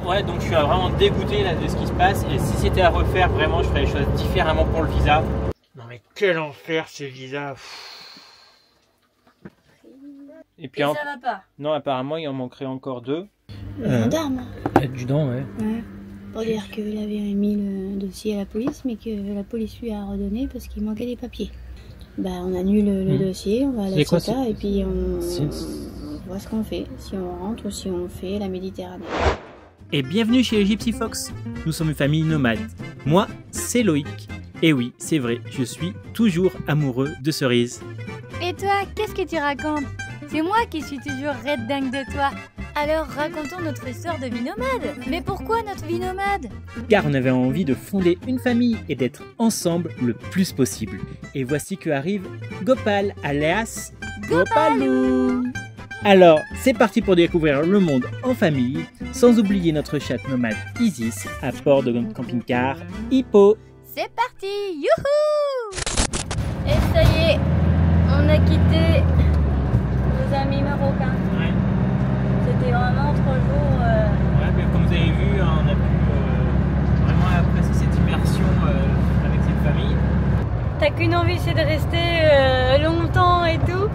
Ouais, donc je suis vraiment dégoûté là, de ce qui se passe. Et si c'était à refaire, vraiment, je ferais les choses différemment pour le visa. Non mais quel enfer ces visas. Et puis ça va pas. Non, apparemment il en manquerait encore 2. Le gendarme. Adjudant, ouais. Ouais. Pour dire qu'il avait mis le dossier à la police, mais que la police lui a redonné parce qu'il manquait des papiers. Bah on annule le dossier, on va à la CETA et puis on voit ce qu'on fait, si on rentre ou si on fait la Méditerranée. Et bienvenue chez les Gypsy Fox. Nous sommes une famille nomade. Moi, c'est Loïc. Et oui, c'est vrai, je suis toujours amoureux de Cerise. Et toi, qu'est-ce que tu racontes? C'est moi qui suis toujours red dingue de toi. Alors racontons notre histoire de vie nomade. Mais pourquoi notre vie nomade? Car on avait envie de fonder une famille et d'être ensemble le plus possible. Et voici que arrive Gopal, alias Gopalou. Alors, c'est parti pour découvrir le monde en famille, sans oublier notre chatte nomade Isis à bord de notre camping-car Hippo. C'est parti, youhou! Et ça y est, on a quitté nos amis marocains. Ouais. C'était vraiment 3 jours. Ouais, mais comme vous avez vu, on a pu vraiment apprécier cette immersion avec cette famille. T'as qu'une envie, c'est de rester longtemps et tout.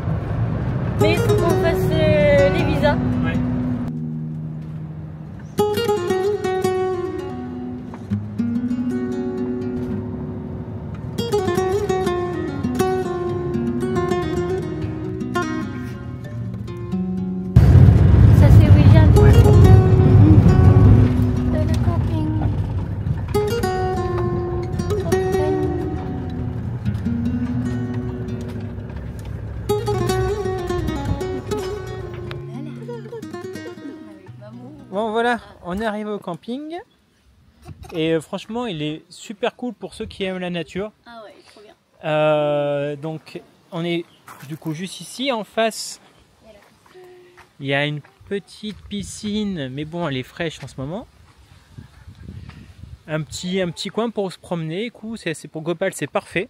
Mais il faut qu'on fasse les visas. Ouais. Ça c'est où il vient de le camping. Bon voilà, on est arrivé au camping. Et franchement, il est super cool pour ceux qui aiment la nature. Ah ouais, trop bien. Donc on est du coup juste ici en face. Il y a une petite piscine, mais bon, elle est fraîche en ce moment. Un petit coin pour se promener. Du coup, c'est pour Gopal, c'est parfait.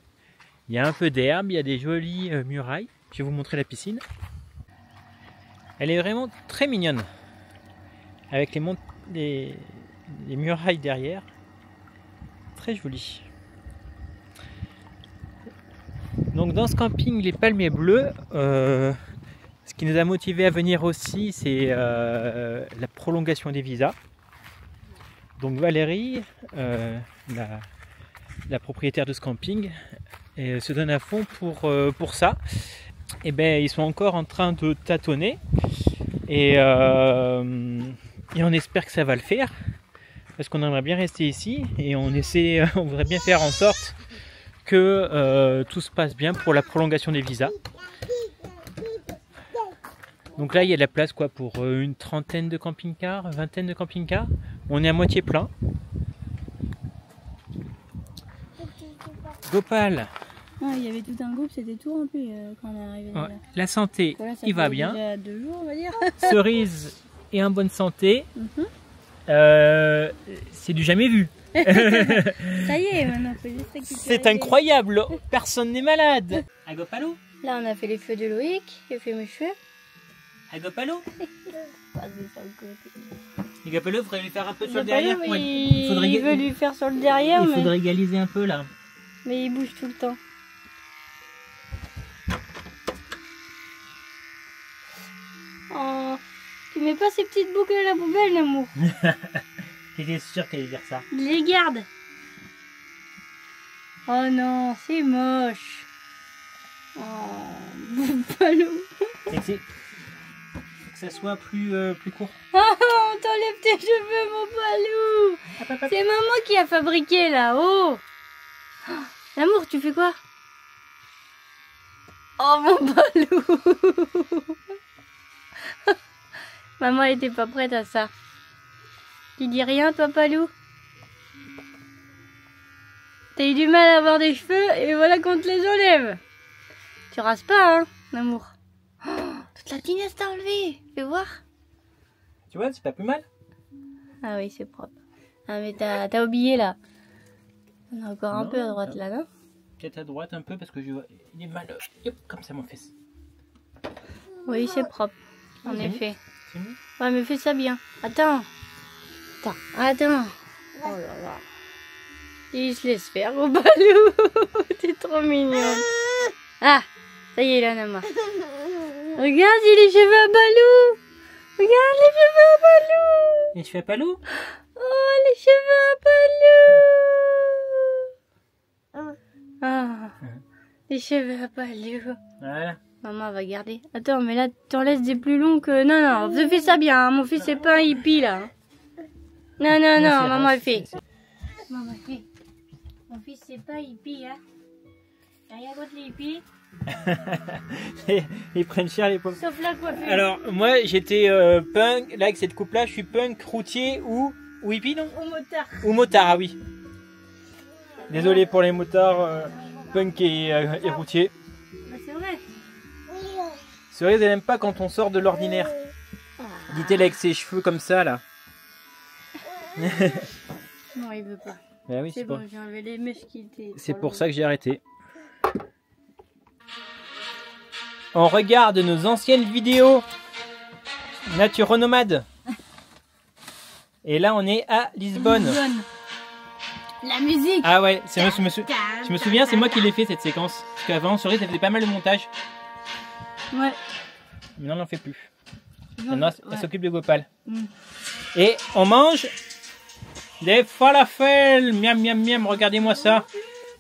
Il y a un peu d'herbe, il y a des jolies murailles. Je vais vous montrer la piscine. Elle est vraiment très mignonne, avec les murailles derrière. Très joli. Donc dans ce camping, les palmiers bleus, ce qui nous a motivé à venir aussi, c'est la prolongation des visas. Donc Valérie, la propriétaire de ce camping, se donne à fond pour ça. Et ben ils sont encore en train de tâtonner et on espère que ça va le faire parce qu'on aimerait bien rester ici et on voudrait bien faire en sorte que tout se passe bien pour la prolongation des visas. Donc là il y a de la place quoi pour une trentaine de camping-cars, vingtaine de camping-cars. On est à moitié plein. Gopal. Ah, il y avait tout un groupe, c'était tout rempli quand on est arrivé. Ouais, la santé, Voilà, ça il va fait bien. déjà 2 jours, on va dire. Cerise est en bonne santé. C'est du jamais vu. Ça y est, maintenant, faut juste récupérer. C'est incroyable, personne n'est malade. À Gopalou? Là, on a fait les feux de Loïc, j'ai fait mes cheveux. À Gopalou? Passer sur le côté. Et Gopalou, il faudrait lui faire un peu sur le Gopalou, derrière. il veut lui faire sur le derrière, Il faudrait égaliser un peu là. mais il bouge tout le temps. Oh, tu mets pas ces petites boucles à la poubelle, l'amour. J'étais sûr qu'elle allait dire ça. Il les garde. Oh non, c'est moche. Oh, Gopalou. Et que ça soit plus court. Oh, t'enlèves tes cheveux, mon Palou. C'est maman qui a fabriqué là-haut. Oh, l'amour, tu fais quoi? Oh, mon Palou. Maman était pas prête à ça. Tu dis rien, toi, Palou? T'as eu du mal à avoir des cheveux et voilà qu'on te les enlève. Tu rases pas, hein, l'amour? Oh, toute la tinasse t'a enlevé. Fais voir. Tu vois, c'est pas plus mal. Ah oui, c'est propre. Ah, mais t'as oublié là. On a encore un peu à droite là, non? Peut-être à droite un peu parce que je vois. Il est mal. Hop, comme ça, mon fils. Oui, c'est propre. En effet. C'est mieux. Ouais, mais fais ça bien. Attends. Attends. Oh là là. Il se laisse faire au Balou. T'es trop mignon. Ah, ça y est, là, Nama. Regarde, il a les cheveux à Balou. Regarde les cheveux à Balou. Les cheveux à Balou? Oh, les cheveux à Balou. Ah, les cheveux à Balou. Voilà. Maman va garder. Attends, mais là, t'en laisses des plus longs que... Non, non, fais ça bien. Hein. Mon fils, c'est pas un hippie, là. Non, non, non, maman, elle fait. Maman, elle fait. Mon fils, c'est pas hippie, hein. Y'a rien contre les hippies. Ils prennent cher les pauvres. Sauf la coiffure. Alors, moi, j'étais punk. Là, avec cette coupe-là, je suis punk, routier ou hippie, non? Au motard. Ou motard, ah oui. Désolé pour les motards punk et routier. Bah, c'est vrai. Cerise, elle aime pas quand on sort de l'ordinaire. Dit-elle avec ses cheveux comme ça, là. Non, il veut pas. Ben oui, c'est bon, j'ai enlevé les mèches qui étaient. C'est pour ça que j'ai arrêté. On regarde nos anciennes vidéos Nature Nomade. Et là, on est à Lisbonne. La musique. Ah ouais, je me souviens, c'est moi qui l'ai fait cette séquence. Parce qu'avant, Cerise, elle faisait pas mal de montage. Ouais. Maintenant, on n'en fait plus. Maintenant, elle s'occupe de Gopal. Mm. Et on mange des falafels. Miam, miam, miam. Regardez-moi ça.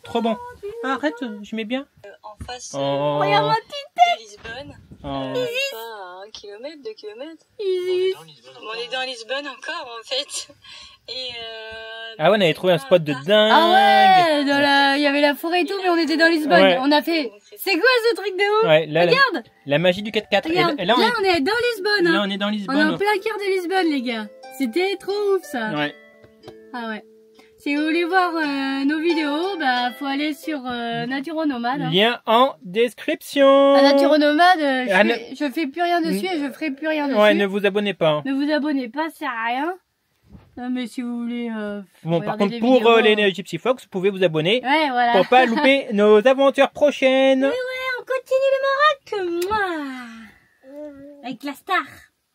Trop bon. Ah, arrête, je mets bien. En face Regarde ma petite de Lisbonne. Oh. Pas à 1 kilomètre, 2 kilomètres. Isis. On est dans Lisbonne encore en fait. Et Ah ouais, on avait trouvé un spot de dingue. Ah ouais, il y avait la forêt et tout, mais on était dans Lisbonne. Ouais. On a fait. C'est quoi ce truc de ouf? Ouais, là, regarde. La magie du 4x4. Regarde. Et Là, on est dans Lisbonne. Hein. Là, on est dans On est Lisbonne. en plein cœur de Lisbonne, les gars. C'était trop ouf ça. Ouais. Ah ouais. Si vous voulez voir nos vidéos, bah faut aller sur Nature Nomade. Hein. Lien en description. À Nature Nomade, je fais plus rien dessus et je ferai plus rien dessus. Ouais, ne vous abonnez pas. Hein. Ne vous abonnez pas, ça sert à rien. Non, mais si vous voulez. Bon, par contre, pour les Gypsy Fox, vous pouvez vous abonner ouais, voilà. pour pas louper nos aventures prochaines. Mais ouais, on continue le Maroc. Moi. Avec la star.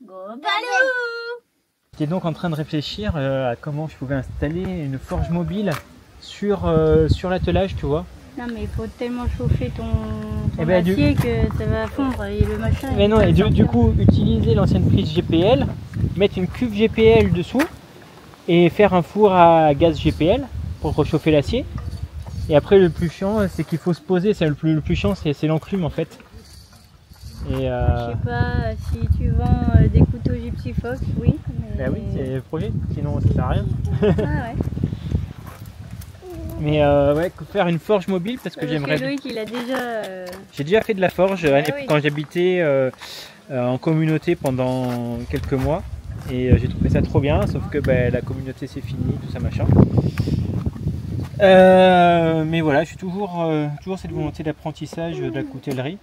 Go Balou. J'étais donc en train de réfléchir à comment je pouvais installer une forge mobile sur l'attelage, tu vois. Non, mais il faut tellement chauffer ton Eh ben, acier que ça va fondre et le machin. Mais non, et du coup, utiliser l'ancienne prise GPL, mettre une cuve GPL dessous et faire un four à gaz GPL pour réchauffer l'acier. Et après, le plus chiant, c'est qu'il faut se poser. Le plus chiant, c'est l'enclume en fait. Et je sais pas si tu vends des couteaux Gypsy Fox, oui. Mais... Bah oui, c'est le projet, sinon ça sert à rien. Ah ouais. Mais ouais, faire une forge mobile parce que j'aimerais. Loïc, il a déjà. J'ai déjà fait de la forge oui. quand j'habitais en communauté pendant quelques mois. Et j'ai trouvé ça trop bien, sauf que la communauté c'est fini, tout ça machin. Mais voilà, je suis toujours cette volonté d'apprentissage de la coutellerie.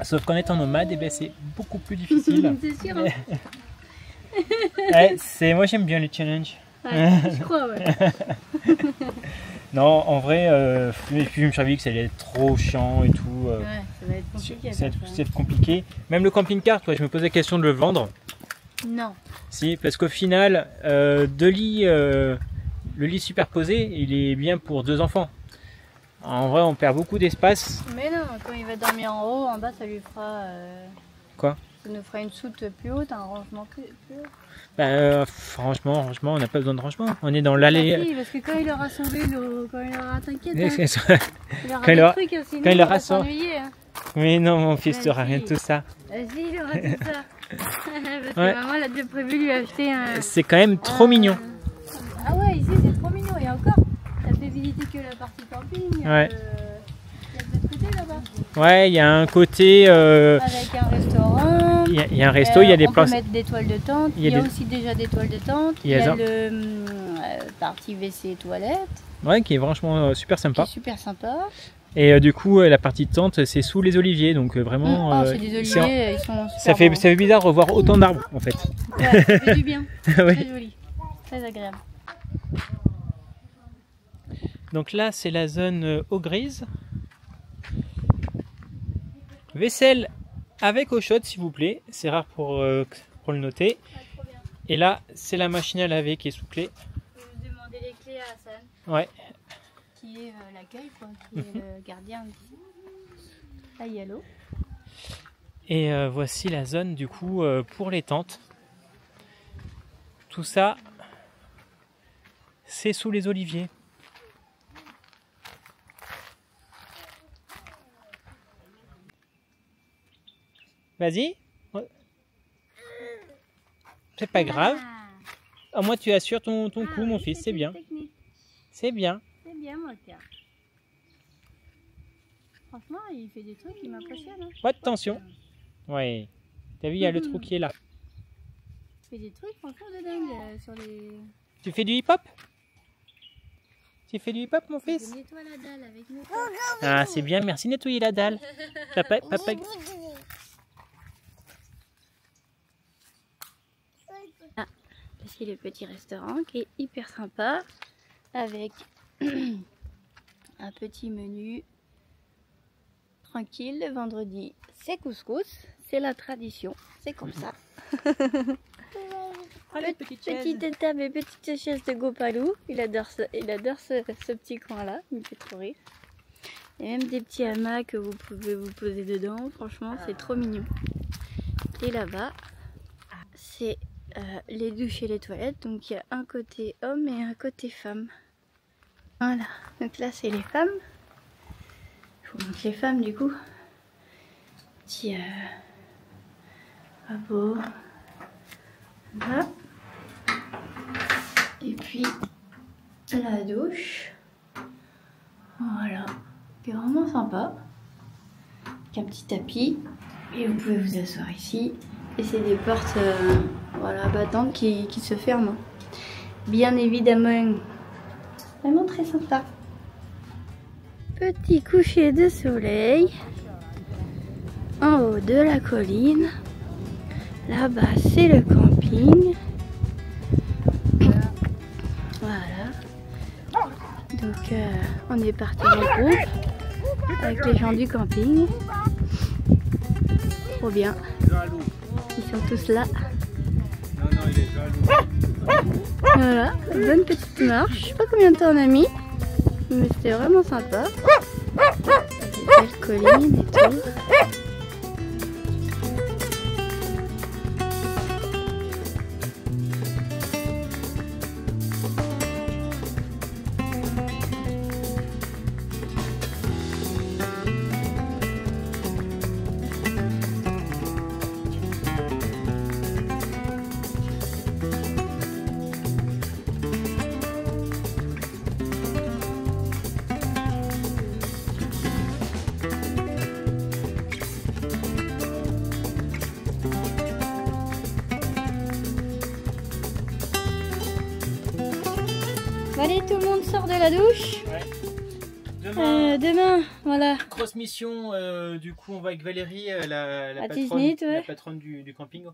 Sauf qu'en étant nomade, c'est beaucoup plus difficile. C'est sûr. Hein. Ouais, moi j'aime bien les challenges. Ouais, je crois, ouais. Non, en vrai, je me suis dit que ça allait être trop chiant et tout. Ouais, ça va être compliqué. Ça va être compliqué. Même le camping-car, je me posais la question de le vendre. Non. Si, parce qu'au final, le lit superposé, il est bien pour 2 enfants. En vrai, on perd beaucoup d'espace. Mais non, quand il va dormir en haut, en bas, ça lui fera... Quoi? Ça nous fera une soute plus haute, un rangement plus haut. Franchement, on n'a pas besoin de rangement. On est dans l'allée. Oui, parce que quand il aura son vélo, quand il aura... T'inquiète, il aura Quand des trucs, hein, sinon il va son... s'ennuyer. Hein. Mais non, mon fils, tu n'auras rien de tout ça. Vas-y, il aura tout ça. Parce que maman, elle a déjà prévu lui acheter un... C'est quand même trop mignon. Ah ouais, ici, c'est trop mignon. Et encore, ça fait visiter que la partie camping. Ouais. Il y a de l'autre côté, là-bas. Ouais, il y a un côté... Avec un restaurant. Il y a un resto, il y a des places. On peut mettre des toiles de tente. Il y a aussi déjà des toiles de tente. Il y a le partie WC et toilette. Ouais, qui est franchement super sympa. Qui est super sympa. Et du coup, la partie de tente, c'est sous les oliviers. Donc vraiment... c'est des oliviers, ils sont super ça fait bizarre de revoir autant d'arbres, en fait. Ouais, ça fait du bien. Ouais. Très joli. Très agréable. Donc là, c'est la zone eau grise. Vaisselle avec eau chaude, s'il vous plaît. C'est rare pour le noter. Et là, c'est la machine à laver qui est sous clé. Je vais demander les clés à Hassan. Ouais. Qui est l'accueil, quoi, qui est le gardien ici. Là, il y a l'eau. Et voici la zone du coup pour les tentes. Tout ça, c'est sous les oliviers. Vas-y. C'est pas grave. Au moins tu assures ton coup, mon fils, c'est bien. C'est bien. C'est bien, mon cœur. Franchement, il fait des trucs qui m'impressionnent. Hein. Pas de tension. Ouais. T'as vu, il y a le trou qui est là. Il fait des trucs franchement de dingue sur les... Tu fais du hip-hop? Tu fais du hip-hop, mon fils? Je nettoie la dalle avec mes Ah, c'est bien, merci de nettoyer la dalle. Papa. Ah, ici le petit restaurant qui est hyper sympa avec un petit menu tranquille. Le vendredi, c'est couscous, c'est la tradition, c'est comme ça. Petite table et petite chaise de Gopalou, il adore ce petit coin-là, il me fait trop rire. Il y a même des petits hamacs que vous pouvez vous poser dedans, franchement c'est trop mignon. Et là-bas, c'est les douches et les toilettes, donc il y a un côté homme et un côté femme. Voilà, donc là c'est les femmes. Je vous montre les femmes du coup. Petit beau. Là. Et puis la douche. Voilà, c'est vraiment sympa. Avec un petit tapis. Et vous pouvez vous asseoir ici. Et c'est des portes voilà, battantes qui se ferment. Bien évidemment. Vraiment très sympa. Petit coucher de soleil. En haut de la colline. Là-bas c'est le camping. Voilà. Donc on est parti en groupe avec les gens du camping. Trop bien. Ils sont tous là. Voilà, bonne petite marche. Je sais pas combien de temps on a mis, mais c'était vraiment sympa. Des belles collines et tout. Allez, tout le monde sort de la douche. Ouais. Demain, voilà. Grosse mission, du coup on va avec Valérie, la patronne du camping.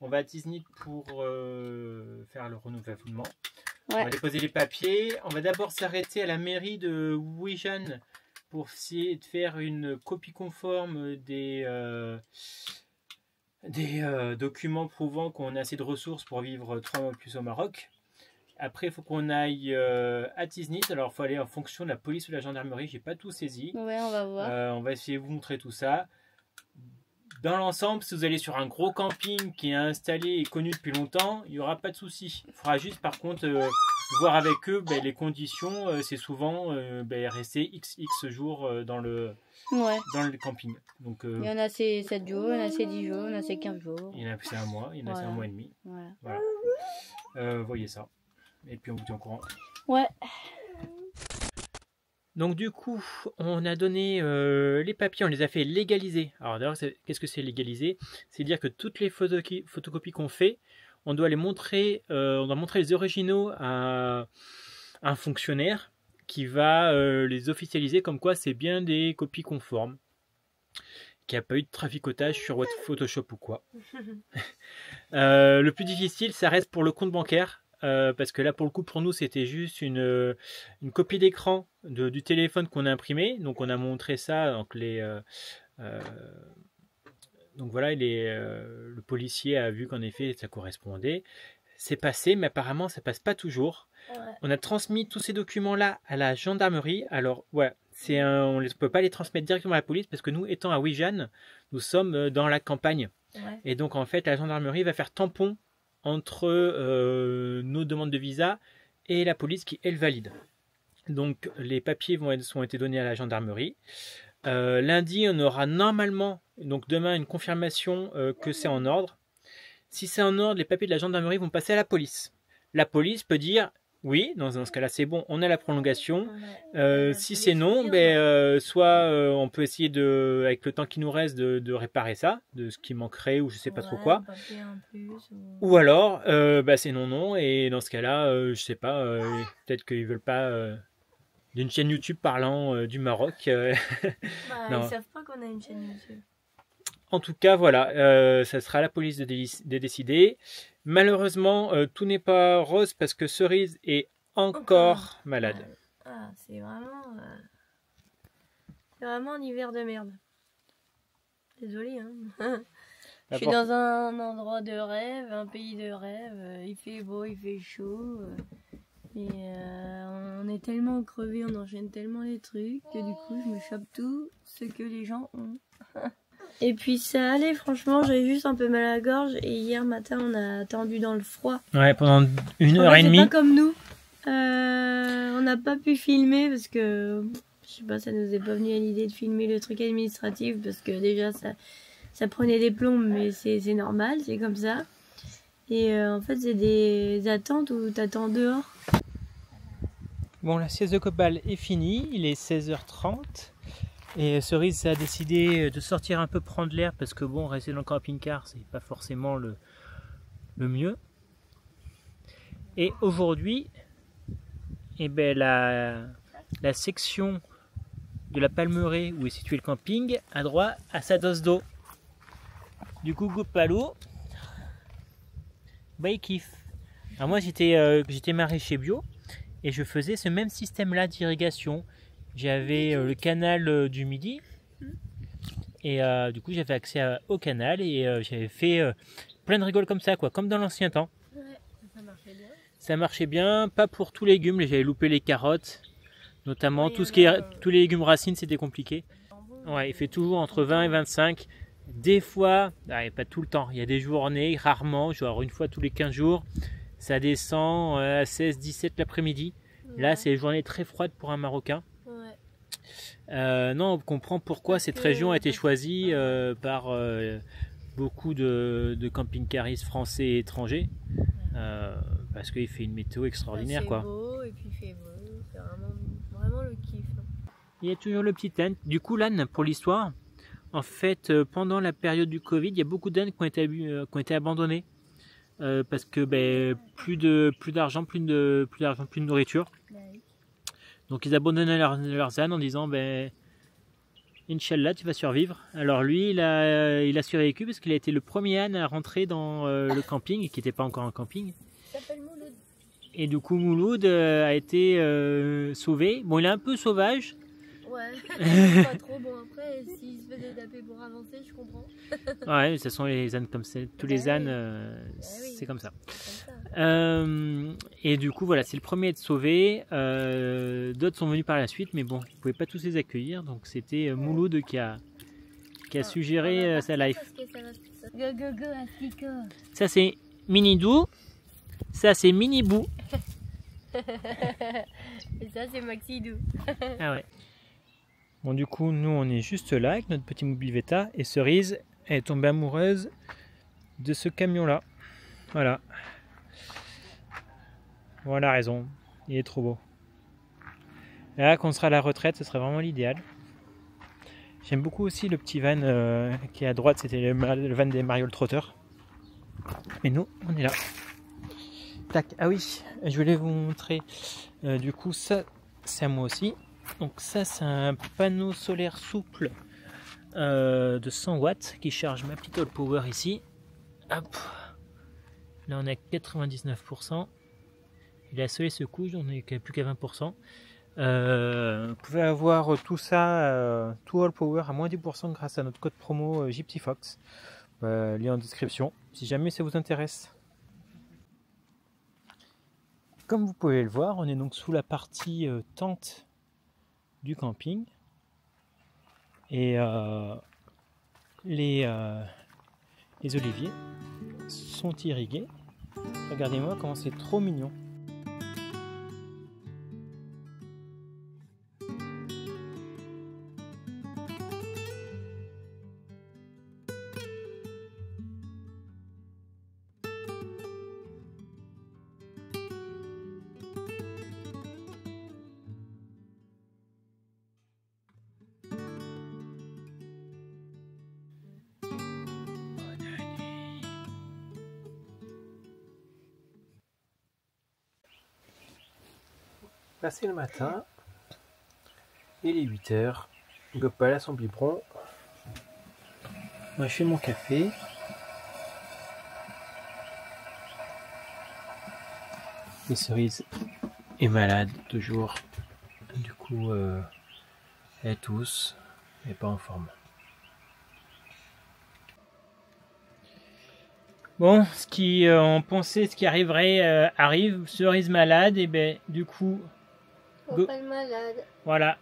On va à Tiznit pour faire le renouvellement. Ouais. On va déposer les papiers. On va d'abord s'arrêter à la mairie de Wijan pour essayer de faire une copie conforme des documents prouvant qu'on a assez de ressources pour vivre 3 mois plus au Maroc. Après, il faut qu'on aille à Tiznit. Alors, il faut aller en fonction de la police ou de la gendarmerie. J'ai pas tout saisi. Ouais, on va voir. On va essayer de vous montrer tout ça. Dans l'ensemble, si vous allez sur un gros camping qui est installé et connu depuis longtemps, il n'y aura pas de souci. Il faudra juste, par contre, voir avec eux les conditions. C'est souvent rester XX jours dans le camping. Donc, il y en a c'est 7 jours, il y en a c'est 10 jours, il y en a c'est 15 jours. Il y en a c'est un mois, il y en a c'est un mois et demi. Voilà. Voyez ça. Et puis on vous tient au courant. Ouais. Donc du coup, on a donné les papiers, on les a fait légaliser. Alors d'ailleurs, qu'est-ce que c'est légaliser? C'est dire que toutes les photocopies qu'on fait, on doit les montrer, on doit montrer les originaux à un fonctionnaire qui va les officialiser comme quoi c'est bien des copies conformes. Qu'il n'y a pas eu de traficotage sur Photoshop ou quoi. Le plus difficile, ça reste pour le compte bancaire. Parce que là pour le coup pour nous c'était juste une copie d'écran du téléphone qu'on a imprimé, donc on a montré ça, donc donc voilà, le policier a vu qu'en effet ça correspondait. c'est passé, mais apparemment ça passe pas toujours. Ouais. On a transmis tous ces documents-là à la gendarmerie. Alors, ouais, on ne peut pas les transmettre directement à la police parce que nous, étant à Wijan, nous sommes dans la campagne. Ouais. Et donc, en fait, la gendarmerie va faire tampon entre nos demandes de visa et la police qui, elle, valide. Donc, les papiers ont été donnés à la gendarmerie. Lundi, on aura normalement, donc demain, une confirmation que c'est en ordre. Si c'est en ordre, les papiers de la gendarmerie vont passer à la police. La police peut dire, oui, dans ce cas-là, c'est bon, on a la prolongation. Si c'est non, soit on peut essayer, avec le temps qui nous reste, de réparer ça, de ce qui manquerait ou je sais pas trop quoi. Ou alors, c'est non, et dans ce cas-là, je sais pas, peut-être qu'ils veulent pas d'une chaîne YouTube parlant du Maroc. Ils savent pas qu'on a une chaîne YouTube. En tout cas, voilà, ça sera à la police de décider. Malheureusement, tout n'est pas rose parce que Cerise est encore malade. Ah, c'est vraiment un hiver de merde. Désolée, hein. Je suis dans un endroit de rêve, un pays de rêve. Il fait beau, il fait chaud. Et on est tellement crevés, on enchaîne tellement les trucs que du coup, je me chope tout ce que les gens ont. Et puis ça allait, franchement, j'avais juste un peu mal à la gorge et hier matin on a attendu dans le froid. Ouais, pendant 1h30. C'est pas comme nous. On n'a pas pu filmer parce que, je sais pas, ça nous est pas venu à l'idée de filmer le truc administratif parce que déjà ça prenait des plombs, mais c'est normal, c'est comme ça. Et en fait c'est des attentes où t'attends dehors. Bon, la sieste de Copal est finie, il est 16h30. Et Cerise a décidé de sortir un peu prendre l'air parce que bon, rester dans le camping-car, c'est pas forcément le mieux. Et aujourd'hui, la section de la Palmeraie où est situé le camping a droit à sa dose d'eau. Du coup, Gopalo, il kiffe. Alors moi, j'étais maraîcher bio et je faisais ce même système-là d'irrigation. J'avais le canal du Midi et du coup j'avais accès au canal et j'avais fait plein de rigoles comme ça, quoi, comme dans l'ancien temps. Ouais, ça marchait bien. Ça marchait bien, pas pour tous les légumes, j'avais loupé les carottes, notamment tous les légumes racines, c'était compliqué. Ouais, il fait toujours entre 20 et 25, des fois, pas tout le temps, il y a des journées, rarement, genre une fois tous les 15 jours, ça descend à 16, 17 l'après-midi. Ouais. Là, c'est une journée très froide pour un Marocain. Non, on comprend pourquoi cette région a été choisie par beaucoup de camping-caristes français et étrangers, parce qu'il fait une météo extraordinaire, c'est quoi. Beau, et puis il fait beau, c'est vraiment le kiff. Il y a toujours le petit âne. Du coup, l'âne, pour l'histoire, en fait, pendant la période du Covid, il y a beaucoup d'ânes qui ont été abandonnés parce que plus d'argent, plus de nourriture. Donc ils abandonnaient leurs ânes en disant Inch'Allah, tu vas survivre. Alors lui, il a survécu parce qu'il a été le premier âne à rentrer dans le camping, qui n'était pas encore un camping. Il s'appelle Mouloud. Et du coup, Mouloud a été sauvé. Bon, il est un peu sauvage. Ouais, pas trop. Bon, après, s'il se faisait taper pour avancer, je comprends. Ouais, ce sont les ânes comme ça. Tous les ânes, c'est comme ça. Et du coup, voilà, c'est le premier à être sauvé. D'autres sont venus par la suite, mais bon, ils ne pouvaient pas tous les accueillir. Donc, c'était Mouloud qui a suggéré sa life. Go, Africa. Ça, c'est Minidou. Ça, c'est Minibou. Et ça, c'est Maxidou. Ah ouais. Bon, du coup, nous, on est juste là avec notre petit mobile Veta. Et Cerise, elle est tombée amoureuse de ce camion-là. Voilà. Voilà la raison. Il est trop beau. Et là, quand on sera à la retraite, ce serait vraiment l'idéal. J'aime beaucoup aussi le petit van qui est à droite. C'était le van des Mariole Trotter. Et nous, on est là. Tac. Ah oui, je voulais vous montrer. Du coup, ça, c'est à moi aussi. Donc ça, c'est un panneau solaire souple de 100 watts qui charge ma petite All Power ici. Hop. Là, on est à 99%. Et la soleil se couche, on n'est plus qu'à 20%. Vous pouvez avoir tout ça, tout All Power à moins 10% grâce à notre code promo Gypsyfox. Lien en description, si jamais ça vous intéresse. comme vous pouvez le voir, on est donc sous la partie tente du camping. Et les oliviers sont irrigués. Regardez-moi comment c'est trop mignon. Là c'est le matin, il est 8h, Gopal a son biberon, moi je fais mon café. Et Cerise est malade toujours, du coup elle tousse, elle n'est pas en forme. Bon, ce qui on pensait, ce qui arriverait arrive, Cerise malade, et ben du coup... Pas malade. Voilà,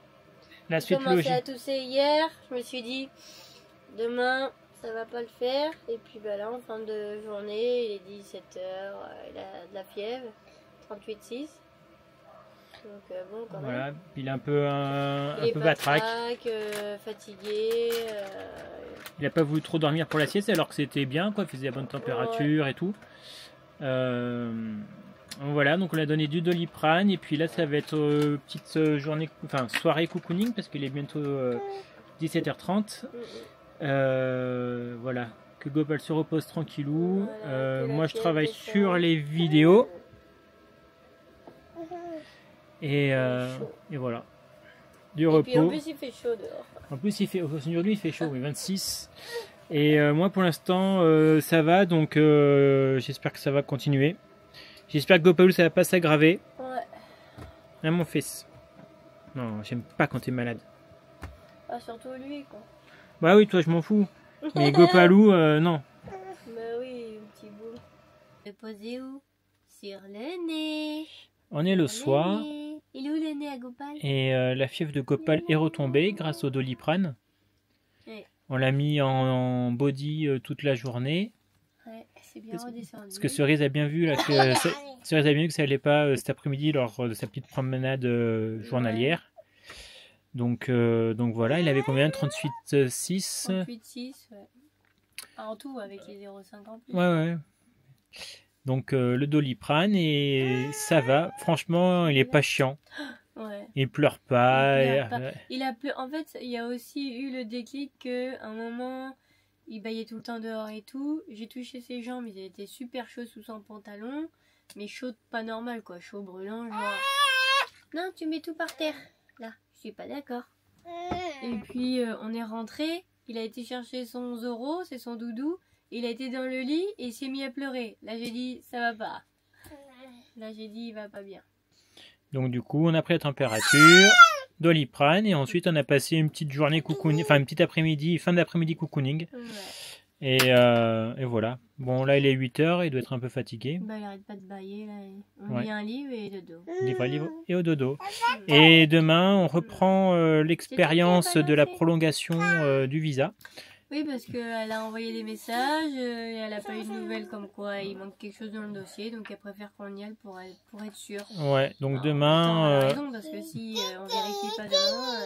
la suite logique. J'ai commencé à tousser hier, je me suis dit demain ça va pas le faire, et puis bah là en fin de journée il est 17h, il a de la fièvre, 38,6. Donc bon quand voilà, même. il est un peu batraque, fatigué. Il n'a pas voulu trop dormir pour la sieste alors que c'était bien, quoi, il faisait la bonne température et tout. Voilà, donc on a donné du Doliprane et puis là ça va être petite journée, enfin soirée cocooning parce qu'il est bientôt 17h30. Voilà, que Gopal se repose tranquillou. Moi je travaille sur les vidéos. Et voilà, du repos. Et puis en plus il fait chaud dehors. En plus aujourd'hui il fait chaud, oui, 26. Et moi pour l'instant ça va, donc j'espère que ça va continuer. J'espère que Gopal ça va pas s'aggraver. Ouais. Hein, mon fils. Non, j'aime pas quand t'es malade. Ah, surtout lui quoi. Bah oui, toi je m'en fous. Mais Gopalou, non. Bah oui, petit bout. Le poser où? Sur le nez. On est le soir. Il est où le nez à Gopal? Et la fièvre de Gopal est retombée grâce au Doliprane. Ouais. On l'a mis en body toute la journée. Ouais, c'est bien redescendu. Parce que Cerise a bien vu là, Cerise a bien vu que ça allait pas cet après-midi lors de sa petite promenade journalière. Donc voilà, il avait combien? 38,6. 38,6, ouais. En tout, avec les 0,5 en plus. Ouais. Donc le Doliprane, et ça va. Franchement, il est pas chiant. Ouais. Il pleure pas. Il a pleuré. En fait, il y a aussi eu le déclic qu'à un moment, il baillait tout le temps dehors et tout. J'ai touché ses jambes, il était super chaud sous son pantalon. Mais chaud pas normal, quoi. Chaud brûlant, genre... Non, tu mets tout par terre. Là, je suis pas d'accord. Et puis, on est rentré. Il a été chercher son Zoro, c'est son doudou. Il a été dans le lit et il s'est mis à pleurer. Là, j'ai dit, ça va pas. Là, j'ai dit, il va pas bien. Donc du coup, on a pris la température, Doliprane, et ensuite on a passé une petite journée cocooning, enfin une petite après-midi, fin d'après-midi cocooning. Ouais. Et voilà. Bon, là il est 8h, il doit être un peu fatigué. Bah, il arrête pas de bailler là. On lit un livre et dodo. Livre et au dodo. Et demain, on reprend l'expérience de la prolongation du visa. Oui, parce qu'elle a envoyé des messages et elle n'a pas eu de nouvelles comme quoi il manque quelque chose dans le dossier, donc elle préfère qu'on y aille pour être sûre. Ouais, donc demain... Elle a raison, parce que si on vérifie pas demain...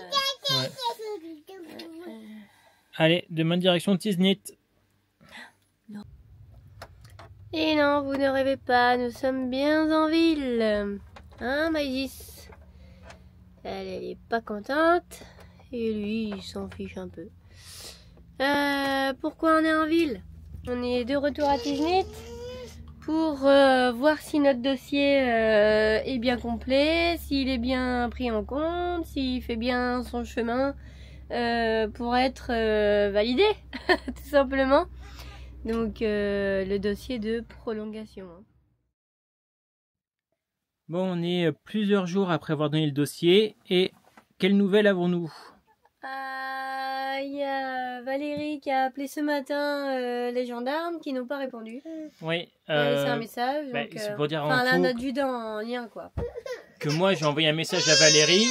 Allez, demain direction Tiznit. Et non, vous ne rêvez pas, nous sommes bien en ville. Hein, Maïs? Elle est pas contente, et lui, il s'en fiche un peu. Pourquoi on est en ville? On est de retour à Tiznit pour voir si notre dossier est bien complet, s'il est bien pris en compte, s'il fait bien son chemin pour être validé, tout simplement. Donc le dossier de prolongation. Bon, on est plusieurs jours après avoir donné le dossier, et quelles nouvelles avons-nous? Il y a Valérie qui a appelé ce matin les gendarmes qui n'ont pas répondu. Oui. Elle a laissé un message. Bah, Donc, c'est pour dire un adjudant en lien, quoi. Que moi, j'ai envoyé un message à Valérie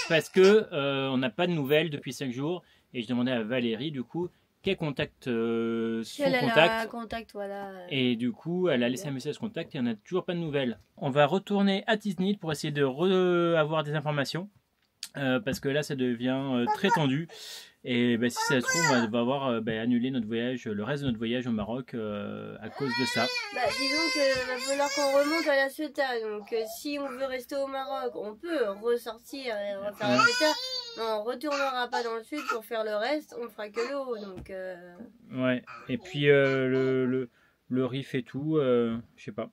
parce que on n'a pas de nouvelles depuis 5 jours. Et je demandais à Valérie, du coup, quel contact son contact. Contact, voilà. Et du coup, elle a laissé un message contact et on n'a toujours pas de nouvelles. On va retourner à Tiznit pour essayer de avoir des informations. Parce que là, ça devient très tendu. Et si ça se trouve, on va avoir annulé notre voyage, le reste de notre voyage au Maroc à cause de ça. Disons qu'il va falloir qu'on remonte à la Ceuta. Donc, si on veut rester au Maroc, on peut ressortir et refaire la Ceuta. Mais on retournera pas dans le sud pour faire le reste. On fera que le haut. Donc, ouais. Et puis, le Rif et tout, je sais pas.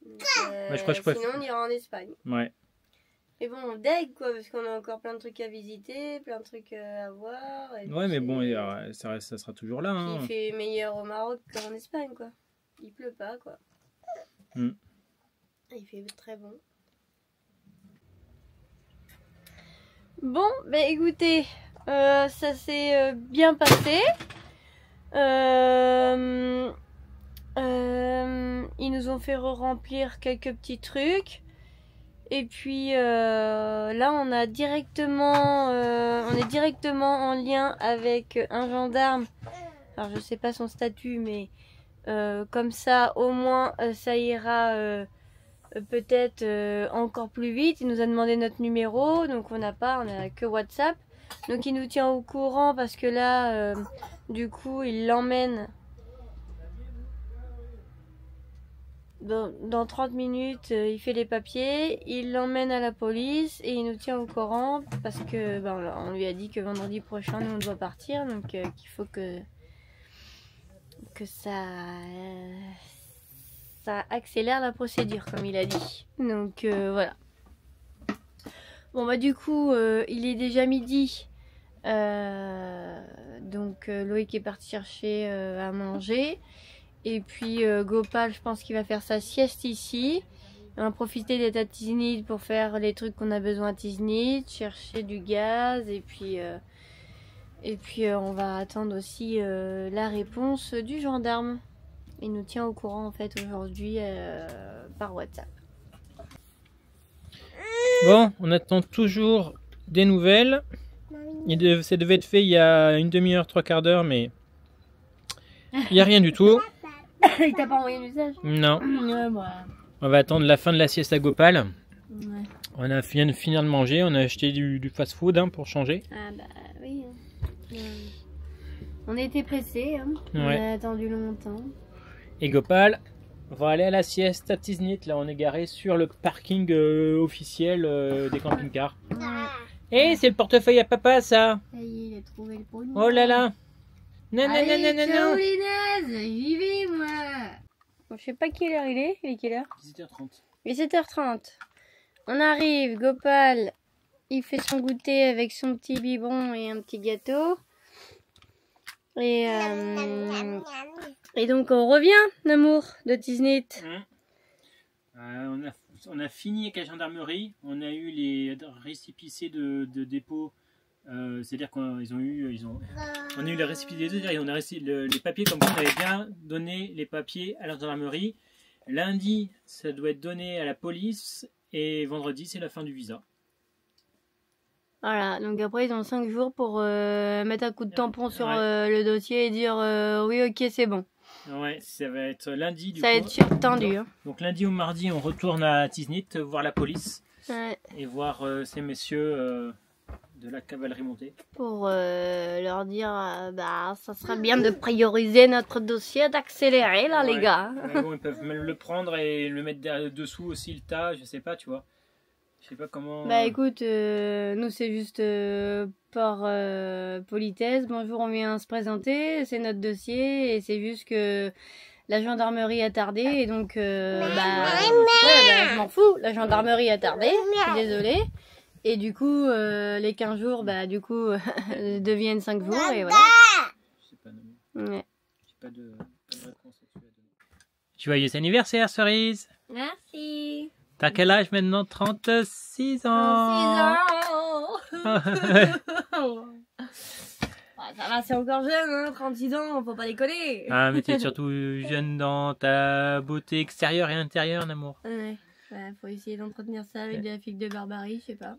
Donc, sinon, on ira en Espagne. Ouais. Mais bon, on deg quoi, parce qu'on a encore plein de trucs à visiter, plein de trucs à voir. Et ouais, mais bon, ça sera toujours là. Hein. Il fait meilleur au Maroc qu'en Espagne, quoi. Il pleut pas, quoi. Il fait très bon. Bon, écoutez, ça s'est bien passé. Ils nous ont fait remplir quelques petits trucs. Et puis là, on est directement en lien avec un gendarme. Alors, je sais pas son statut, mais comme ça, au moins, ça ira peut-être encore plus vite. Il nous a demandé notre numéro, donc on a que WhatsApp. Donc, il nous tient au courant parce que là, du coup, il l'emmène. Dans 30 minutes, il fait les papiers, il l'emmène à la police et il nous tient au courant parce que on lui a dit que vendredi prochain nous on doit partir, donc qu'il faut que ça accélère la procédure comme il a dit. Donc voilà. Bon du coup il est déjà midi, donc Loïc est parti chercher à manger. Et puis Gopal, je pense qu'il va faire sa sieste ici. On va profiter d'être à Tiznit pour faire les trucs qu'on a besoin à Tiznit, chercher du gaz. Et puis on va attendre aussi la réponse du gendarme. Il nous tient au courant en fait aujourd'hui par WhatsApp. Bon, on attend toujours des nouvelles. Ça devait être fait il y a une demi-heure, 3/4 d'heure, mais il n'y a rien du tout. Il t'a pas envoyé le message? Non. Ouais, on va attendre la fin de la sieste à Gopal. Ouais. On a fini de finir de manger. On a acheté du fast-food pour changer. Ah oui. On était pressés. Hein. Ouais. On a attendu longtemps. Et Gopal, on va aller à la sieste à Tiznit. Là, on est garé sur le parking officiel des camping-cars. Ouais. Et c'est le portefeuille à papa, ça. Ça y est, il a trouvé le pognon. Oh là là. Non, ciao les nazes, j'y vais moi. Bon, je sais pas quelle heure il est. Il est quelle heure? 17h30. Il est 7h30. On arrive, Gopal, il fait son goûter avec son petit biberon et un petit gâteau. Et donc on revient, l'amour de Tiznit. On a fini avec la gendarmerie. On a eu les récépissés de dépôt. C'est-à-dire qu'on a eu les récépissés, on a reçu les papiers comme on avait bien donné les papiers à la gendarmerie. Lundi, ça doit être donné à la police et vendredi, c'est la fin du visa. Voilà, donc après ils ont 5 jours pour mettre un coup de tampon sur le dossier et dire oui, ok, c'est bon. Ouais, ça va être lundi. Ça va être surtendu. Donc lundi ou mardi, on retourne à Tiznit voir la police et voir ces messieurs de la cavalerie montée. Pour leur dire, ça serait bien de prioriser notre dossier, d'accélérer là, les gars. Ouais, bon, ils peuvent même le prendre et le mettre dessous aussi, le tas, je sais pas, tu vois. Je sais pas comment... écoute, nous c'est juste par politesse. Bonjour, on vient se présenter, c'est notre dossier et c'est juste que la gendarmerie a tardé et donc je m'en fous, la gendarmerie a tardé, je suis désolée. Et du coup, les 15 jours, deviennent 5 jours et voilà. Je sais pas nommer. Ouais. J'ai pas de réponse là-dessus à donner. Joyeux anniversaire, Cerise. Merci. T'as quel âge maintenant? 36 ans. 36 ans. ça va, c'est encore jeune, hein, 36 ans, faut pas déconner. Ah, mais t'es surtout jeune dans ta beauté extérieure et intérieure, l'amour. Ouais, faut essayer d'entretenir ça avec de la figue de barbarie, je sais pas.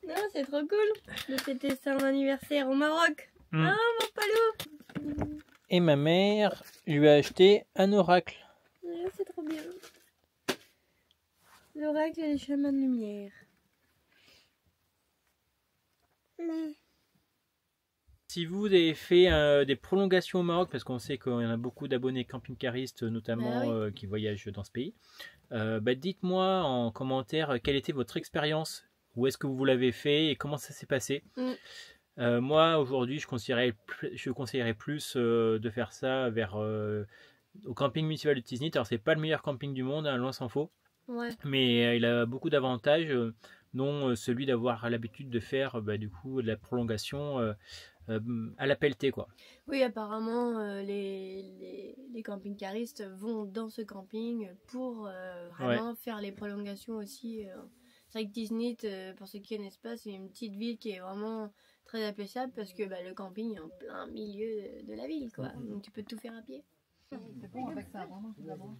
Non, c'est trop cool de fêter son anniversaire au Maroc. Ah, mon palou. Et ma mère lui a acheté un oracle. Ouais, c'est trop bien. L'oracle et les chemins de lumière. Si vous avez fait des prolongations au Maroc, parce qu'on sait qu'il y en a beaucoup d'abonnés camping-caristes notamment qui voyagent dans ce pays, dites-moi en commentaire quelle était votre expérience, où est-ce que vous l'avez fait et comment ça s'est passé. Moi aujourd'hui je conseillerais plus de faire ça au camping municipal de Tiznit. Alors c'est pas le meilleur camping du monde, hein, loin s'en faut, mais il a beaucoup d'avantages, dont celui d'avoir l'habitude de faire du coup de la prolongation à la pelletée, quoi. Oui, apparemment les camping-caristes vont dans ce camping pour vraiment faire les prolongations aussi. C'est vrai que Tiznit, pour ceux qui connaissent pas, c'est une petite ville qui est vraiment très appréciable parce que le camping est en plein milieu de la ville, quoi. Donc tu peux tout faire à pied. C'est bon avec ça, vraiment, d'abord.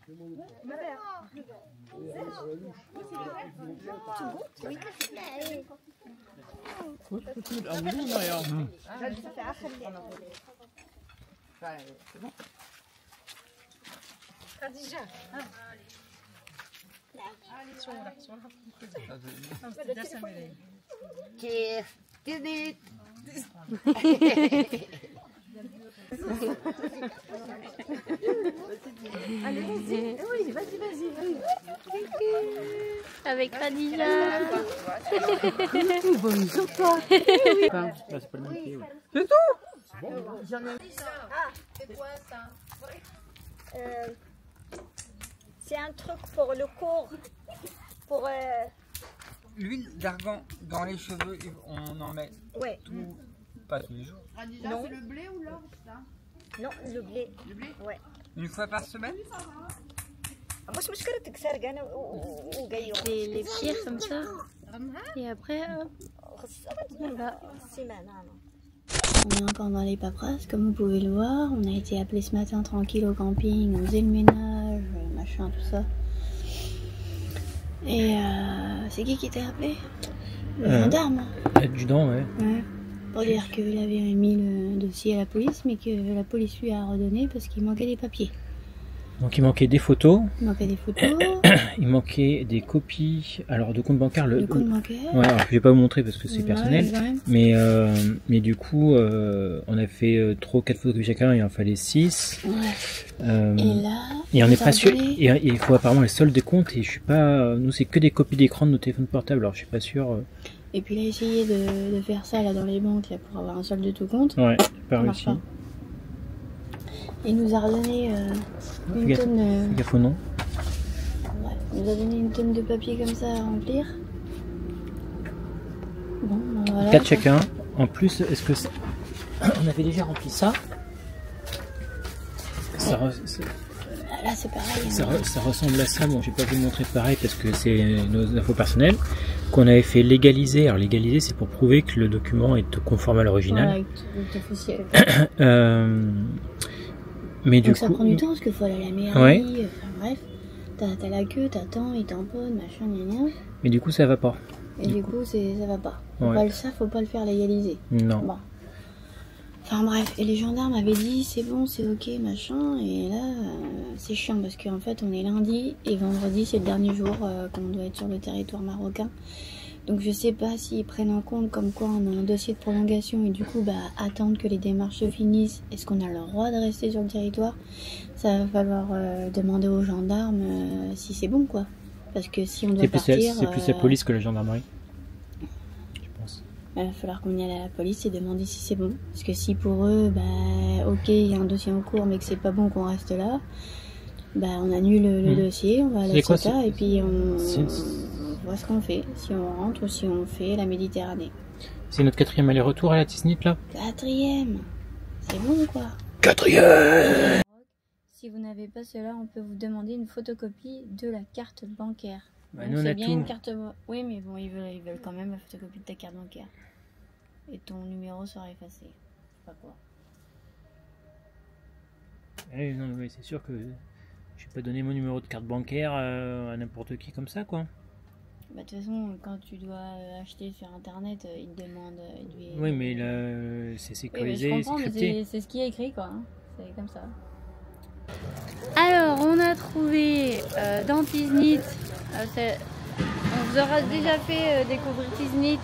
Allez, vas-y, vas-y. Avec Khadija. Bonjour toi. C'est pas le même pays, C'est tout. J'en ai mis ça. Ah, c'est quoi ça? C'est un truc pour le corps. Pour. L'huile d'argan dans les cheveux, on en met tout, pas tous les jours. Non. C'est le blé ou l'orge, ça? Non, le blé. Le blé? Ouais. Une fois par semaine? Les pires comme ça. Et après, on va. On est encore dans les paperasses, comme vous pouvez le voir. On a été appelé ce matin tranquille au camping, on faisait le ménage, machin, tout ça. Et c'est qui t'a appelé? Le gendarme. L'adjudant, ouais. Pour dire qu'il avait mis le dossier à la police, mais que la police lui a redonné parce qu'il manquait des papiers. Donc il manquait des photos. Il manquait des photos. Il manquait des copies, alors de compte bancaire. Le compte bancaire. Ouais, alors je vais pas vous montrer parce que c'est personnel. Mais du coup, on a fait 3 ou 4 photocopies chacun, il en fallait 6. Ouais. Et on n'est pas sûr. Et il faut apparemment les soldes des comptes. Et je suis pas. Nous, c'est que des copies d'écran de nos téléphones portables. Alors je suis pas sûr. Et puis il a essayé de faire ça là dans les banques là, pour avoir un solde de tout compte. Ouais, pas réussi. Il nous a redonné une tonne. Fais gaffe au nom. Ouais, il nous a donné une tonne de papier comme ça à remplir. Bon, voilà. 4 chacun. En plus, est-ce que on avait déjà rempli ça? Là c'est pareil. Ça ressemble à ça. Bon, je vais pas vous le montrer pareil parce que c'est nos infos personnelles. Qu'on avait fait légaliser. Alors légaliser, c'est pour prouver que le document est conforme à l'original. Ouais, officiel. Mais donc du ça coup, prend du temps parce qu'il faut aller à la mairie. Enfin bref, t'as la queue, t'attends, ils tamponnent, machin, gna. Mais du coup, ça va pas. Et du coup, ça va pas. Faut pas le faire légaliser. Non. Bon. Enfin bref, et les gendarmes avaient dit c'est bon, c'est ok, machin, et là c'est chiant parce qu'en fait on est lundi et vendredi c'est le dernier jour qu'on doit être sur le territoire marocain. Donc je sais pas s'ils prennent en compte comme quoi on a un dossier de prolongation et du coup attendre que les démarches se finissent. Est-ce qu'on a le droit de rester sur le territoire? Ça va falloir demander aux gendarmes si c'est bon quoi. Parce que si on doit partir... C'est plus la police que la gendarmerie. Il va falloir qu'on y aille à la police et demander si c'est bon. Parce que si pour eux, ok, il y a un dossier en cours mais que c'est pas bon qu'on reste là, on annule le dossier, on va à la CETA et puis on voit ce qu'on fait. Si on rentre ou si on fait la Méditerranée. C'est notre 4e aller-retour à la Tiznit là? 4e. C'est bon quoi? 4e. Si vous n'avez pas cela, on peut vous demander une photocopie de la carte bancaire. Nous on a bien tout. Une carte... Oui, mais bon, ils veulent quand même la photocopie de ta carte bancaire. et ton numéro sera effacé. Je sais pas quoi. Non, mais c'est sûr que je vais pas donner mon numéro de carte bancaire à n'importe qui comme ça, quoi. Bah, de toute façon, quand tu dois acheter sur internet, ils te demandent. Oui, mais là, c'est sécurisé, oui, c'est crypté. C'est ce qui est écrit, quoi. Hein. C'est comme ça. Alors, on a trouvé dans Tiznit, on vous aura déjà fait découvrir Tiznit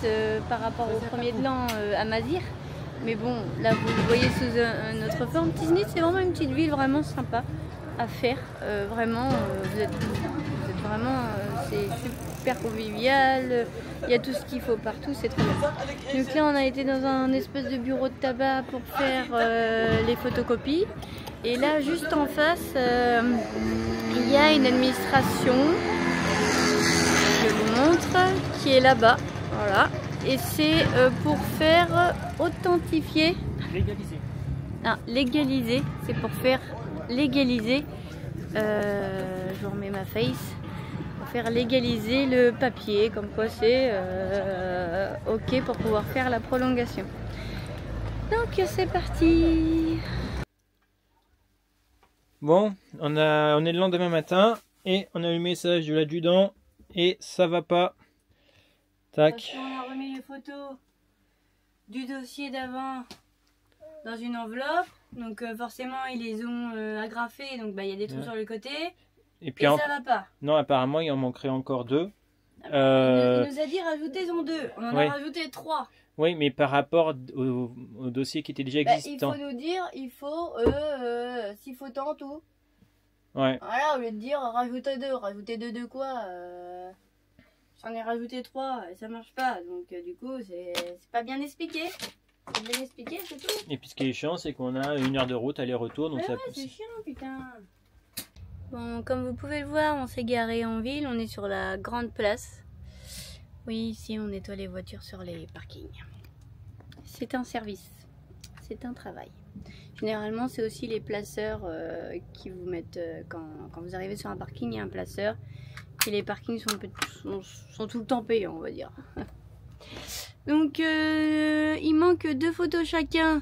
par rapport au premier de l'an à Mazir. Mais bon, là vous le voyez sous une autre forme. Tiznit, c'est vraiment une petite ville vraiment sympa à faire. Vraiment, vous êtes vraiment, c'est super convivial. Il y a tout ce qu'il faut partout, c'est trop bien. Donc là, on a été dans un espèce de bureau de tabac pour faire les photocopies. Et là, juste en face, il y a une administration, je vous montre, qui est là-bas. Voilà. Et c'est pour faire authentifier. Légaliser. Ah, légaliser. C'est pour faire légaliser. Je vous remets ma face. Pour faire légaliser le papier, comme quoi c'est OK pour pouvoir faire la prolongation. Donc c'est parti. Bon, on est le lendemain matin et on a eu le message de l'adjudant et ça va pas. Tac. On a remis les photos du dossier d'avant dans une enveloppe. Donc forcément ils les ont agrafés. Donc il y a des trous sur le côté. Et puis ça va pas. Non, apparemment il en manquerait encore 2. Il nous a dit rajoutez-en 2. On en a rajouté 3. Oui, mais par rapport au dossier qui était déjà existant. Il faut nous dire, il faut 6 photos en tout. Ouais. Voilà, au lieu de dire rajoutez 2. Rajoutez 2 de quoi J'en ai rajouté 3 et ça marche pas. Donc du coup, c'est pas bien expliqué. C'est bien expliqué, c'est tout. Et puis ce qui est chiant, c'est qu'on a 1 heure de route aller-retour. Donc ça... c'est chiant, putain. Bon, comme vous pouvez le voir, on s'est garé en ville. On est sur la grande place. Oui, ici on nettoie les voitures sur les parkings. C'est un service, c'est un travail. Généralement, c'est aussi les placeurs qui vous mettent, quand vous arrivez sur un parking, il y a un placeur. Et les parkings sont tout le temps payants, on va dire. Donc, il manque 2 photos chacun.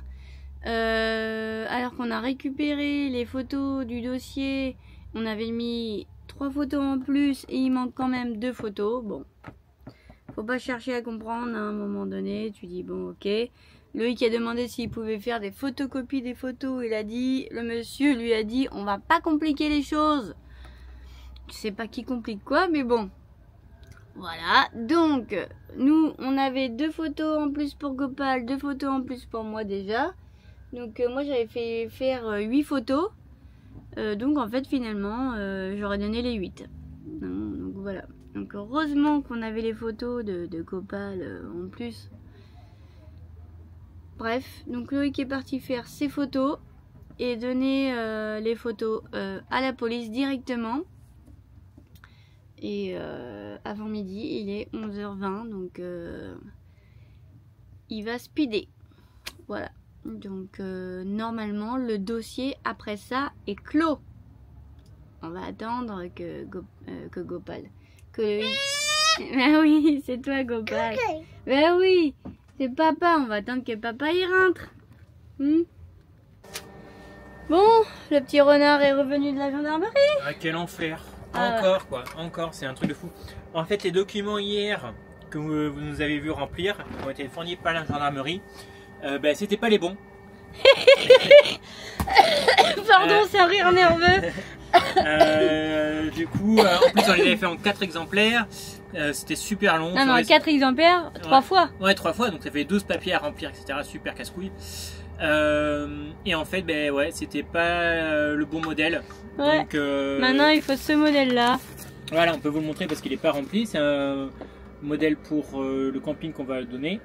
Alors qu'on a récupéré les photos du dossier, on avait mis 3 photos en plus et il manque quand même 2 photos. Bon. Faut pas chercher à comprendre, à un moment donné, tu dis bon ok. Loïc a demandé s'il pouvait faire des photocopies des photos, le monsieur lui a dit on va pas compliquer les choses. Je sais pas qui complique quoi, mais bon. Voilà, donc nous on avait 2 photos en plus pour Gopal, 2 photos en plus pour moi déjà. Donc moi j'avais fait faire 8 photos. Donc en fait finalement j'aurais donné les 8. Donc voilà. Donc heureusement qu'on avait les photos de Gopal en plus. Bref, donc Loïc est parti faire ses photos et donner les photos à la police directement. Et avant midi, il est 11h20, donc il va speeder. Voilà. Donc normalement, le dossier après ça est clos. On va attendre que Gopal... Ben oui, c'est toi Gopal. Ben oui, c'est papa. On va attendre que papa y rentre. Bon, le petit renard est revenu de la gendarmerie. Ah, quel enfer. Encore quoi, encore, c'est un truc de fou. En fait, les documents hier que vous nous avez vu remplir, qui ont été fournis par la gendarmerie, ben c'était pas les bons. Pardon, c'est un rire nerveux. Du coup, en plus on les avait fait en 4 exemplaires, c'était super long. Non, 4 exemplaires, 3 fois. Ouais, 3 fois, donc ça fait 12 papiers à remplir, etc. Super casse-couille. Et en fait, ben ouais, c'était pas le bon modèle. Ouais. Donc, maintenant, il faut ce modèle-là. Voilà, on peut vous le montrer parce qu'il n'est pas rempli. C'est un modèle pour le camping qu'on va donner.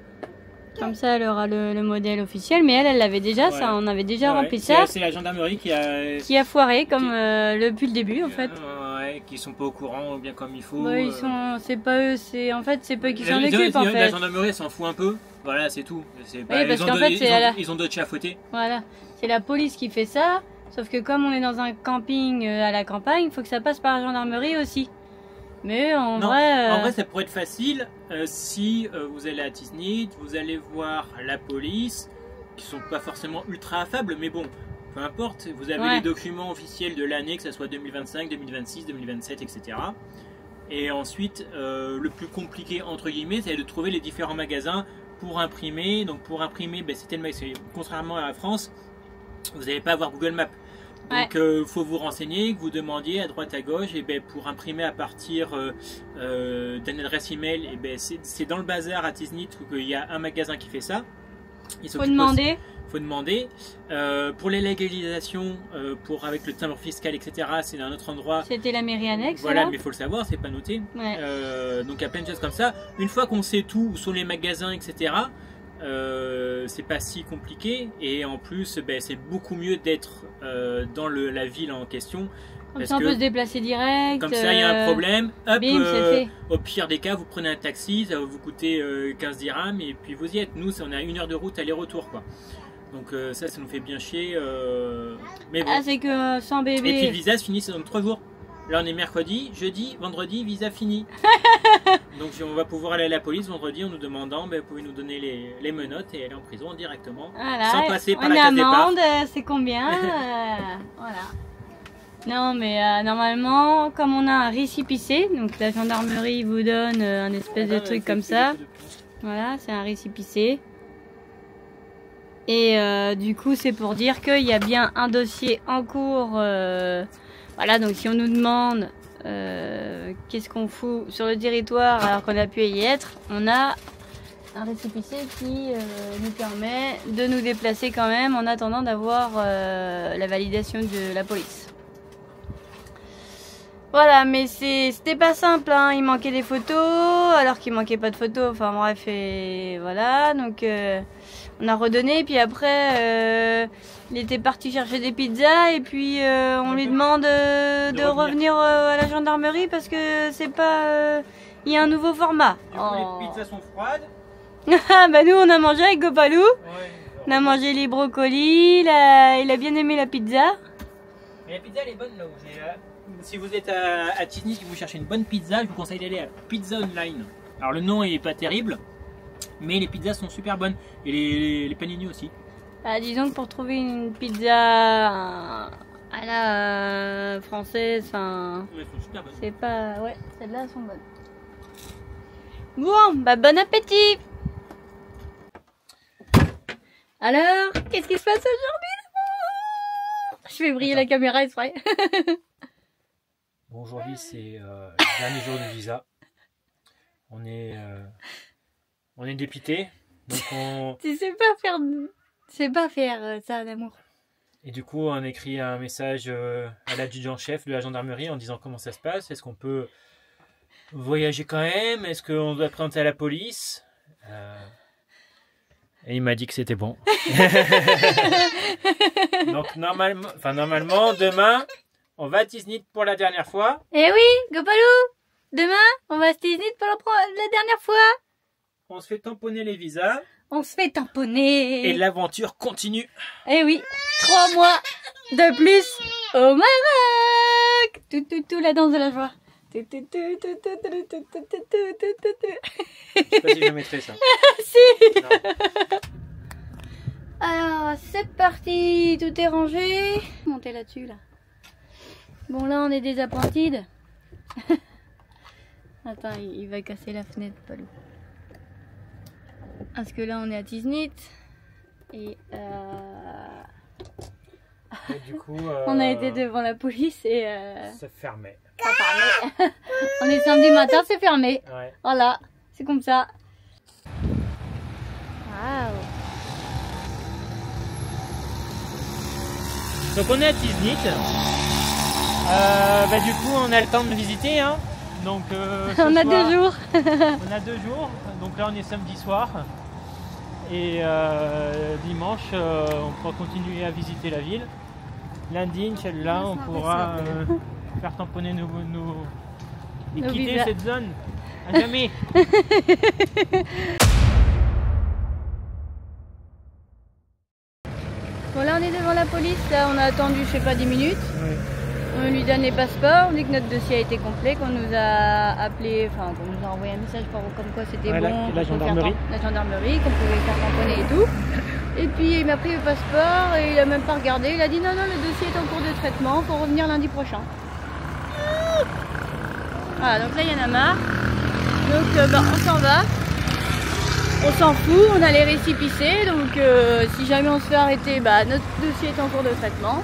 Comme ça, elle aura le modèle officiel, mais elle l'avait déjà, ça, on avait déjà rempli ça. C'est la gendarmerie qui a foiré, comme depuis le début, en fait. Ouais, qui sont pas au courant bien comme il faut. Ouais, c'est pas eux, en fait, c'est pas eux qui s'en occupent, en fait. La gendarmerie, elle s'en fout un peu. Voilà, c'est tout. Pas, oui, parce qu'en fait, ils ont d'autres chats à fouetter. Voilà, c'est la police qui fait ça, sauf que comme on est dans un camping à la campagne, il faut que ça passe par la gendarmerie aussi. Mais en Non, vrai... en vrai, ça pourrait être facile si vous allez à Tiznit, vous allez voir la police, qui sont pas forcément ultra affables, mais bon, peu importe, vous avez les documents officiels de l'année, que ce soit 2025, 2026, 2027, etc. Et ensuite, le plus compliqué, entre guillemets, c'est de trouver les différents magasins pour imprimer. Donc pour imprimer, ben, contrairement à la France, vous n'allez pas avoir Google Maps. Donc faut vous renseigner, que vous demandiez à droite à gauche, et ben, pour imprimer à partir d'une adresse email, et ben, c'est dans le bazar à Tiznit qu'il y a un magasin qui fait ça. Faut demander. Faut demander. Pour les légalisations, avec le timbre fiscal, etc., c'est dans un autre endroit. C'était la mairie annexe. Voilà, mais il faut le savoir, c'est pas noté. Ouais. Donc il y a plein de choses comme ça. Une fois qu'on sait tout, où sont les magasins, etc., c'est pas si compliqué. Et en plus, ben, c'est beaucoup mieux d'être dans la ville en question. Comme ça, on peut se déplacer direct. Comme ça, il y a un problème. Hop, bim, c'est fait. Au pire des cas, vous prenez un taxi, ça va vous coûter 15 dirhams et puis vous y êtes. Nous, on a 1 heure de route aller-retour, quoi. Donc ça nous fait bien chier. Mais bon. Ah, c'est que sans bébé. Et puis le visa se finit dans 3 jours. Là, on est mercredi, jeudi, vendredi, visa fini. Donc on va pouvoir aller à la police vendredi en nous demandant, ben, pouvez nous donner les menottes et aller en prison directement, voilà, sans passer par la case départ. Une amende, c'est combien voilà. Non, mais normalement, comme on a un récépissé, donc la gendarmerie vous donne un espèce de truc comme ça. Voilà, c'est un récépissé. Et du coup, c'est pour dire qu'il y a bien un dossier en cours. Voilà, donc si on nous demande qu'est-ce qu'on fout sur le territoire alors qu'on a pu y être, on a un récépissé qui nous permet de nous déplacer quand même en attendant d'avoir la validation de la police. Voilà, mais c'était pas simple, hein. Il manquait des photos, alors qu'il manquait pas de photos, enfin bref, et voilà, donc on a redonné, puis après, il était parti chercher des pizzas, et puis on lui demande de revenir à la gendarmerie, parce que c'est pas... il y a un nouveau format. Du coup, les pizzas sont froides. Bah nous, on a mangé avec Gopalou, on a mangé les brocolis, il a bien aimé la pizza. Mais la pizza, elle est bonne là où j'ai... Si vous êtes à Tiznit et que vous cherchez une bonne pizza, je vous conseille d'aller à Pizza Online. Alors le nom est pas terrible, mais les pizzas sont super bonnes. Et les panini aussi. Disons que pour trouver une pizza à la française, enfin... Ouais, elles sont super bonnes. C'est pas... Ouais, celles-là sont bonnes. Bon, bah bon appétit. Alors, qu'est-ce qui se passe aujourd'hui? Je vais briller la caméra exprès. Bon, aujourd'hui c'est le dernier jour du visa. On est dépité. Donc Tu sais pas faire ça d'amour. Et du coup on écrit un message à l'adjudant-chef de la gendarmerie en disant comment ça se passe. Est-ce qu'on peut voyager quand même? Est-ce qu'on doit présenter à la police? Et il m'a dit que c'était bon. Donc normalement demain on va à Tiznit pour la dernière fois. Eh oui, Gopalou, demain on va à Tiznit pour la dernière fois. On se fait tamponner les visas. On se fait tamponner. Et l'aventure continue. Eh oui, 3 mois de plus au Maroc. Tout la danse de la joie. Je sais pas si je mettrai ça. Si. Non. Alors, c'est parti. Tout est rangé. Montez là-dessus, là. Bon, là, on est des apprentis. Attends, il va casser la fenêtre, Palou. Parce que là, on est à Tiznit. Et du coup, on a été devant la police et... ça fermait. Ça fermait. On est samedi matin, c'est fermé. Ouais. Voilà, c'est comme ça. Waouh. Donc on est à Tiznit. Du coup, on a le temps de visiter. Hein. Donc, on a 2 jours. On a 2 jours. Donc là, on est samedi soir. Et dimanche, on pourra continuer à visiter la ville. Lundi, Inch'Allah, on pourra faire tamponner et quitter visas. cette zone. À jamais. Bon, là, on est devant la police. Là, on a attendu, je sais pas, 10 minutes. Ouais. On lui donne les passeports, on dit que notre dossier a été complet, qu'on nous a appelé, enfin qu'on nous a envoyé un message comme quoi c'était bon. La gendarmerie. La gendarmerie, qu'on pouvait faire tamponner et tout. Et puis il m'a pris le passeport et il a même pas regardé. Il a dit non, le dossier est en cours de traitement, faut revenir lundi prochain. Voilà, donc là il y en a marre. Donc on s'en va. On s'en fout, on a les récépissés. Donc si jamais on se fait arrêter, notre dossier est en cours de traitement.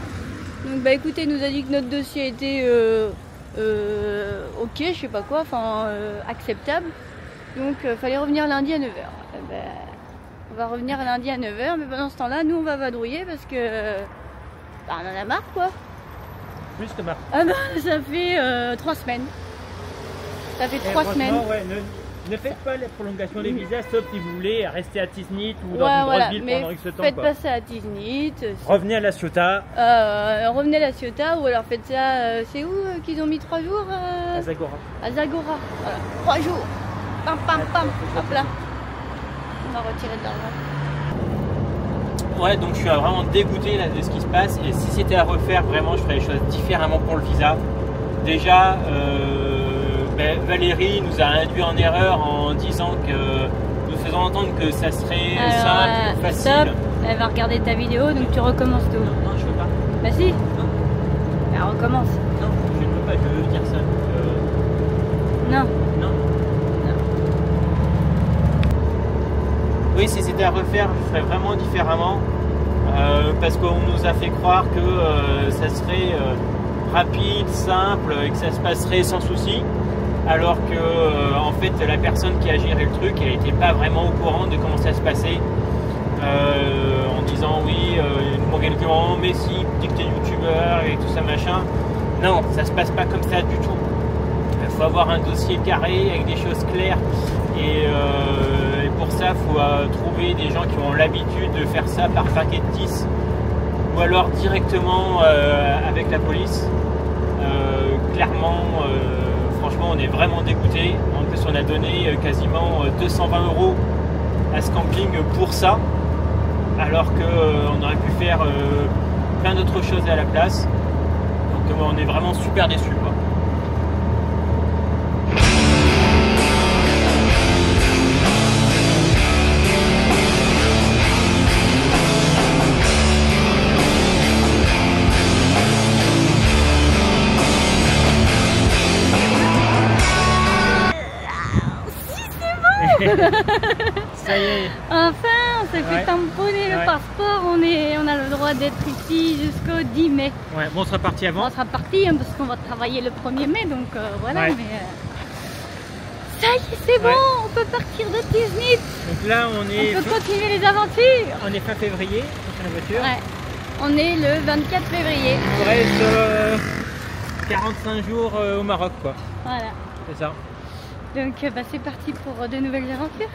Donc écoutez, il nous a dit que notre dossier était ok, je sais pas quoi, enfin acceptable. Donc fallait revenir lundi à 9h. On va revenir lundi à 9h, mais pendant ce temps-là, nous on va vadrouiller parce que on en a marre quoi. Plus que marre. Ah ça fait 3 semaines. Ça fait 3 semaines. Ouais, ne faites pas la prolongation des visas, sauf si vous voulez rester à Tiznit ou dans une grosse ville pendant X temps. Faites pas ça à Tiznit. Revenez à La Ciotat. Revenez à La Ciotat ou alors faites ça. C'est où qu'ils ont mis 3 jours À Zagora. À Zagora. Voilà. 3 jours. Pam pam pam. Hop là. On va retirer de l'argent. Ouais, donc je suis vraiment dégoûté là, de ce qui se passe. Et si c'était à refaire, vraiment, je ferais les choses différemment pour le visa. Déjà, Valérie nous a induit en erreur en disant que nous faisant entendre que ça serait simple, facile. Stop. Elle va regarder ta vidéo, donc tu recommences tout. Non, je veux pas. Bah si. Non. Elle recommence. Non, je ne veux pas, je veux dire ça. Non. Non. Oui, si c'était à refaire, je ferais vraiment différemment. Parce qu'on nous a fait croire que ça serait rapide, simple et que ça se passerait sans souci. Alors que en fait la personne qui a géré le truc, elle n'était pas vraiment au courant de comment ça se passait. En disant oui, il nous manquait le document, mais si, dis que t'es youtubeur et tout ça machin. Non, ça se passe pas comme ça du tout. Il faut avoir un dossier carré avec des choses claires. Et pour ça, il faut trouver des gens qui ont l'habitude de faire ça par paquet de 10 ou alors directement avec la police. Clairement, franchement, on est vraiment dégoûté. En plus, on a donné quasiment 220 € à ce camping pour ça, alors qu'on aurait pu faire plein d'autres choses à la place. Donc, on est vraiment super déçus, quoi. Ça y est. Enfin, on s'est fait tamponner le passeport. On a le droit d'être ici jusqu'au 10 mai. Ouais, bon, on sera parti avant. On sera parti parce qu'on va travailler le 1er mai, donc voilà. Ouais. Mais ça y est, c'est bon, on peut partir de Tiznit. Donc là, on peut continuer les aventures. On est fin février, sur la voiture. Ouais. On est le 24 février. Il reste 45 jours au Maroc, quoi. Voilà. C'est ça. Donc c'est parti pour de nouvelles aventures.